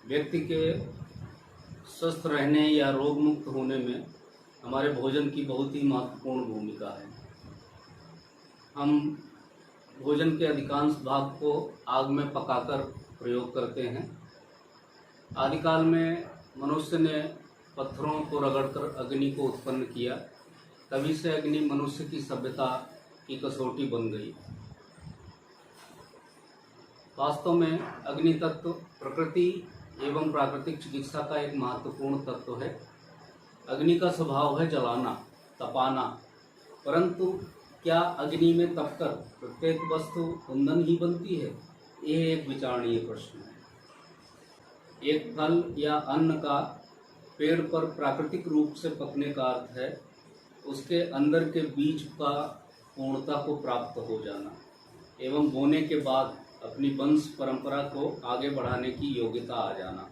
व्यक्ति के स्वस्थ रहने या रोग मुक्त होने में हमारे भोजन की बहुत ही महत्वपूर्ण भूमिका है। हम भोजन के अधिकांश भाग को आग में पकाकर प्रयोग करते हैं। आदिकाल में मनुष्य ने पत्थरों को रगड़कर अग्नि को उत्पन्न किया, तभी से अग्नि मनुष्य की सभ्यता की कसौटी बन गई। वास्तव में अग्नि तत्व प्रकृति एवं प्राकृतिक चिकित्सा का एक महत्वपूर्ण तत्व है। अग्नि का स्वभाव है जलाना, तपाना, परंतु क्या अग्नि में तपकर प्रत्येक वस्तु ईंधन ही बनती है? यह एक विचारणीय प्रश्न है। एक फल या अन्न का पेड़ पर प्राकृतिक रूप से पकने का अर्थ है उसके अंदर के बीज का पूर्णता को प्राप्त हो जाना एवं बोने के बाद अपनी वंश परंपरा को आगे बढ़ाने की योग्यता आ जाना।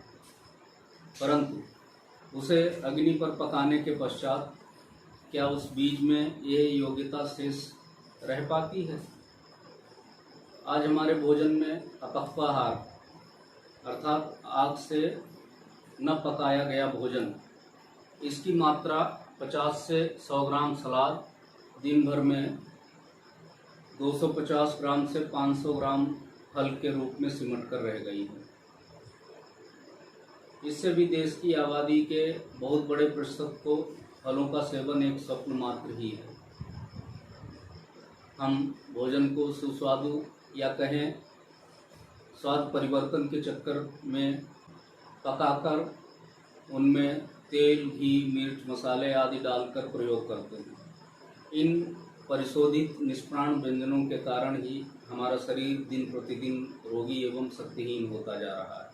परंतु उसे अग्नि पर पकाने के पश्चात क्या उस बीज में यह योग्यता शेष रह पाती है? आज हमारे भोजन में अपक्वाहार अर्थात आग से न पकाया गया भोजन, इसकी मात्रा 50 से 100 ग्राम सलाद, दिन भर में 250 ग्राम से 500 ग्राम फल के रूप में सिमट कर रह गई है। इससे भी देश की आबादी के बहुत बड़े प्रतिशत को फलों का सेवन एक स्वप्न मात्र ही है। हम भोजन को सुस्वादु या कहें स्वाद परिवर्तन के चक्कर में पकाकर उनमें तेल, घी, मिर्च, मसाले आदि डालकर प्रयोग करते हैं। इन परिशोधित निष्प्राण व्यंजनों के कारण ही हमारा शरीर दिन प्रतिदिन रोगी एवं शक्तिहीन होता जा रहा है।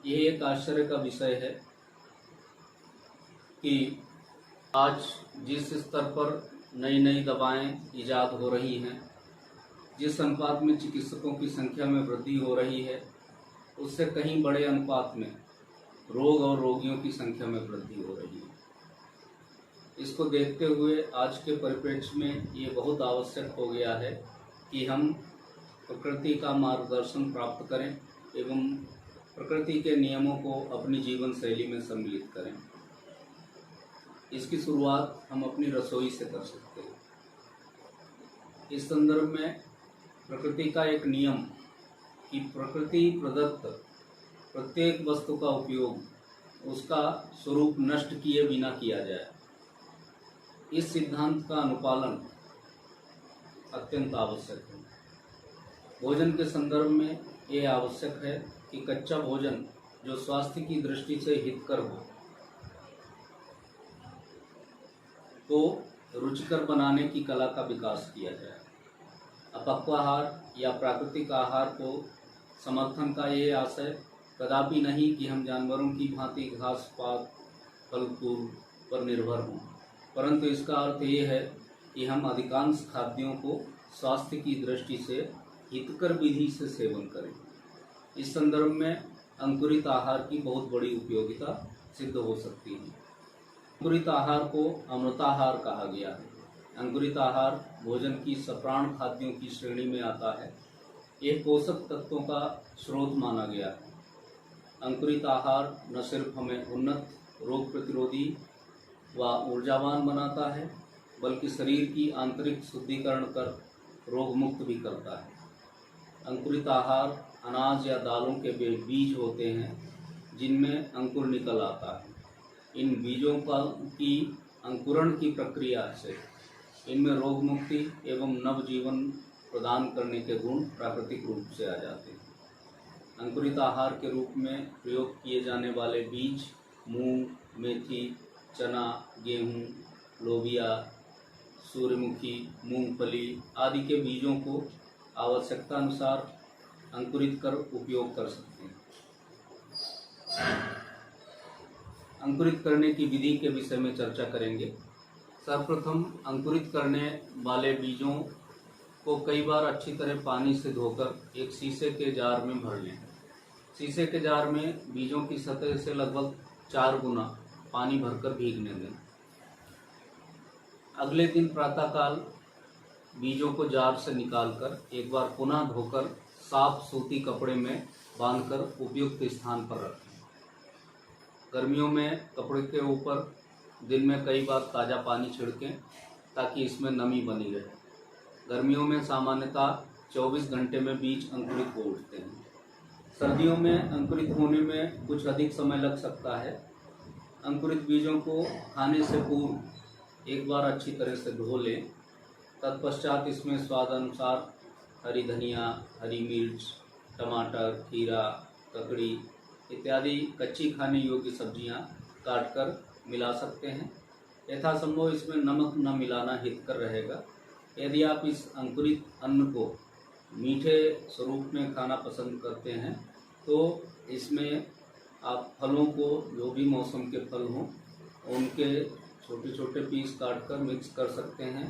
यह एक आश्चर्य का विषय है कि आज जिस स्तर पर नई नई दवाएं इजाद हो रही हैं, जिस अनुपात में चिकित्सकों की संख्या में वृद्धि हो रही है, उससे कहीं बड़े अनुपात में रोग और रोगियों की संख्या में वृद्धि हो रही है। इसको देखते हुए आज के परिप्रेक्ष्य में ये बहुत आवश्यक हो गया है कि हम प्रकृति का मार्गदर्शन प्राप्त करें एवं प्रकृति के नियमों को अपनी जीवन शैली में सम्मिलित करें। इसकी शुरुआत हम अपनी रसोई से कर सकते हैं। इस संदर्भ में प्रकृति का एक नियम कि प्रकृति प्रदत्त प्रत्येक वस्तु का उपयोग उसका स्वरूप नष्ट किए बिना किया जाए, इस सिद्धांत का अनुपालन अत्यंत आवश्यक है। भोजन के संदर्भ में ये आवश्यक है कि कच्चा भोजन जो स्वास्थ्य की दृष्टि से हितकर हो को रुचिकर बनाने की कला का विकास किया जाए। अपक्वाहार या प्राकृतिक आहार को समर्थन का ये आशय कदापि नहीं कि हम जानवरों की भांति घास पात फल फूल पर निर्भर हों, परंतु इसका अर्थ ये है कि हम अधिकांश खाद्यों को स्वास्थ्य की दृष्टि से हितकर विधि से सेवन करें। इस संदर्भ में अंकुरित आहार की बहुत बड़ी उपयोगिता सिद्ध हो सकती है। अंकुरित आहार को अमृताहार कहा गया है। अंकुरित आहार भोजन की सप्राण खाद्यों की श्रेणी में आता है। यह पोषक तत्वों का स्रोत माना गया है। अंकुरित आहार न सिर्फ हमें उन्नत, रोग प्रतिरोधी व ऊर्जावान बनाता है, बल्कि शरीर की आंतरिक शुद्धिकरण कर रोग मुक्त भी करता है। अंकुरित आहार अनाज या दालों के वे बीज होते हैं जिनमें अंकुर निकल आता है। इन बीजों की अंकुरण की प्रक्रिया से इनमें रोग मुक्ति एवं नव जीवन प्रदान करने के गुण प्राकृतिक रूप से आ जाते हैं। अंकुरित आहार के रूप में प्रयोग किए जाने वाले बीज मूंग, मेथी, चना, गेहूं, लोबिया, सूर्यमुखी, मूंगफली आदि के बीजों को आवश्यकता अनुसार अंकुरित कर उपयोग कर सकते हैं। अंकुरित करने की विधि के विषय में चर्चा करेंगे। सर्वप्रथम अंकुरित करने वाले बीजों को कई बार अच्छी तरह पानी से धोकर एक शीशे के जार में भर लें। शीशे के जार में बीजों की सतह से लगभग 4 गुना पानी भरकर भीगने दें। अगले दिन प्रातःकाल बीजों को जार से निकालकर एक बार पुनः धोकर साफ सूती कपड़े में बांधकर उपयुक्त स्थान पर रखें। गर्मियों में कपड़े के ऊपर दिन में कई बार ताज़ा पानी छिड़कें ताकि इसमें नमी बनी रहे। गर्मियों में सामान्यतः 24 घंटे में बीज अंकुरित हो उठते हैं। सर्दियों में अंकुरित होने में कुछ अधिक समय लग सकता है। अंकुरित बीजों को खाने से पूर्व एक बार अच्छी तरह से धो लें। तत्पश्चात इसमें स्वाद अनुसार हरी धनिया, हरी मिर्च, टमाटर, खीरा, ककड़ी इत्यादि कच्ची खाने योग्य सब्जियां काटकर मिला सकते हैं। यथासंभव इसमें नमक न मिलाना हितकर रहेगा। यदि आप इस अंकुरित अन्न को मीठे स्वरूप में खाना पसंद करते हैं तो इसमें आप फलों को, जो भी मौसम के फल हों, उनके छोटे छोटे पीस काटकर मिक्स कर सकते हैं।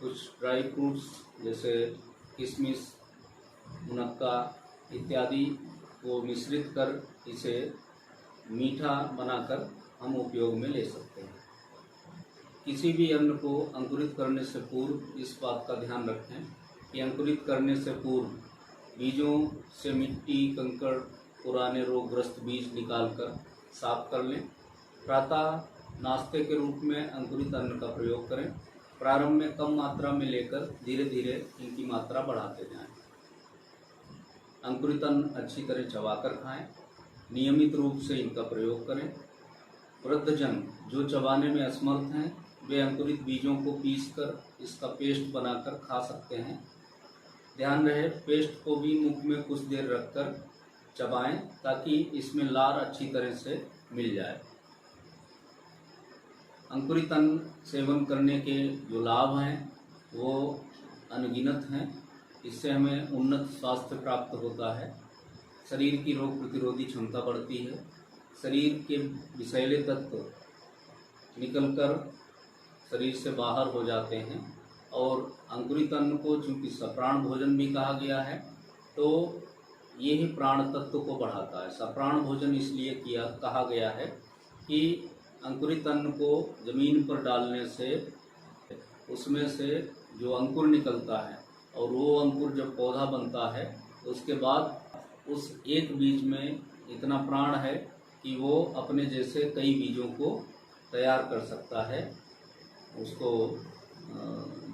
कुछ ड्राई फ्रूट्स जैसे किशमिश, मुनक्का इत्यादि को मिश्रित कर इसे मीठा बनाकर हम उपयोग में ले सकते हैं। किसी भी अन्न को अंकुरित करने से पूर्व इस बात का ध्यान रखें कि अंकुरित करने से पूर्व बीजों से मिट्टी, कंकड़, पुराने रोगग्रस्त बीज निकालकर साफ कर लें। प्रातः नाश्ते के रूप में अंकुरित अन्न का प्रयोग करें। प्रारंभ में कम मात्रा में लेकर धीरे धीरे इनकी मात्रा बढ़ाते जाएं। अंकुरित अन्न अच्छी तरह चबाकर खाएं। नियमित रूप से इनका प्रयोग करें। वृद्धजन जो चबाने में असमर्थ हैं वे अंकुरित बीजों को पीसकर इसका पेस्ट बनाकर खा सकते हैं। ध्यान रहे पेस्ट को भी मुख में कुछ देर रखकर चबाएं ताकि इसमें लार अच्छी तरह से मिल जाए। अंकुरित अन्न सेवन करने के जो लाभ हैं वो अनगिनत हैं। इससे हमें उन्नत स्वास्थ्य प्राप्त होता है। शरीर की रोग प्रतिरोधी क्षमता बढ़ती है। शरीर के विषैले तत्व निकलकर शरीर से बाहर हो जाते हैं। और अंकुरित अन्न को चूँकि सप्राण भोजन भी कहा गया है तो ये ही प्राण तत्व को बढ़ाता है। सप्राण भोजन इसलिए कहा गया है कि अंकुरित अन्न को ज़मीन पर डालने से उसमें से जो अंकुर निकलता है और वो अंकुर जब पौधा बनता है उसके बाद उस एक बीज में इतना प्राण है कि वो अपने जैसे कई बीजों को तैयार कर सकता है, उसको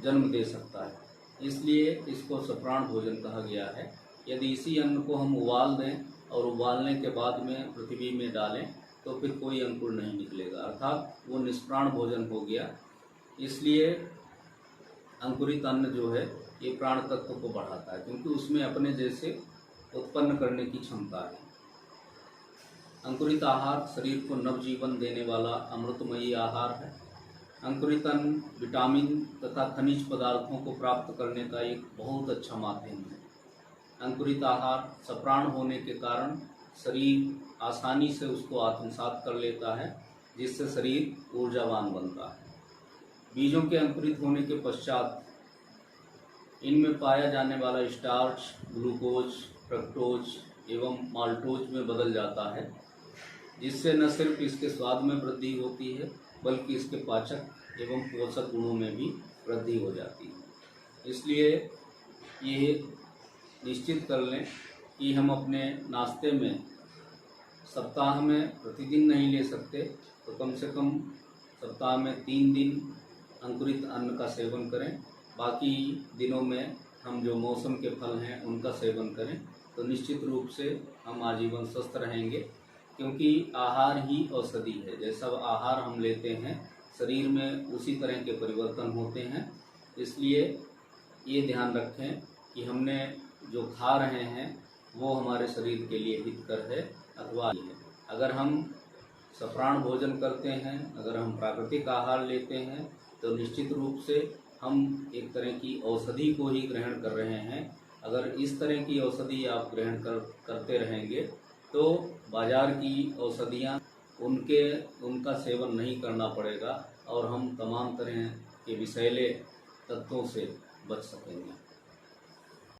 जन्म दे सकता है। इसलिए इसको सप्राण भोजन कहा गया है। यदि इसी अन्न को हम उबाल दें और उबालने के बाद में पृथ्वी में डालें तो फिर कोई अंकुर नहीं निकलेगा, अर्थात वो निष्प्राण भोजन हो गया। इसलिए अंकुरित अन्न जो है ये प्राण तत्व को बढ़ाता है क्योंकि उसमें अपने जैसे उत्पन्न करने की क्षमता है। अंकुरित आहार शरीर को नवजीवन देने वाला अमृतमयी आहार है। अंकुरित अन्न विटामिन तथा खनिज पदार्थों को प्राप्त करने का एक बहुत अच्छा माध्यम है। अंकुरित आहार सप्राण होने के कारण शरीर आसानी से उसको आत्मसात कर लेता है, जिससे शरीर ऊर्जावान बनता है। बीजों के अंकुरित होने के पश्चात इनमें पाया जाने वाला स्टार्च ग्लूकोज, फ्रक्टोज एवं माल्टोज में बदल जाता है, जिससे न सिर्फ इसके स्वाद में वृद्धि होती है बल्कि इसके पाचक एवं पोषक गुणों में भी वृद्धि हो जाती है। इसलिए ये निश्चित कर लें कि हम अपने नाश्ते में सप्ताह में प्रतिदिन नहीं ले सकते तो कम से कम सप्ताह में 3 दिन अंकुरित अन्न का सेवन करें। बाकी दिनों में हम जो मौसम के फल हैं उनका सेवन करें तो निश्चित रूप से हम आजीवन स्वस्थ रहेंगे, क्योंकि आहार ही औषधि है। जैसा आहार हम लेते हैं शरीर में उसी तरह के परिवर्तन होते हैं। इसलिए ये ध्यान रखें कि हमने जो खा रहे हैं वो हमारे शरीर के लिए हितकर है अथवा है। अगर हम सप्राण भोजन करते हैं, अगर हम प्राकृतिक आहार लेते हैं तो निश्चित रूप से हम एक तरह की औषधि को ही ग्रहण कर रहे हैं। अगर इस तरह की औषधि आप ग्रहण करते रहेंगे तो बाज़ार की औषधियाँ उनका सेवन नहीं करना पड़ेगा और हम तमाम तरह के विषैले तत्वों से बच सकेंगे।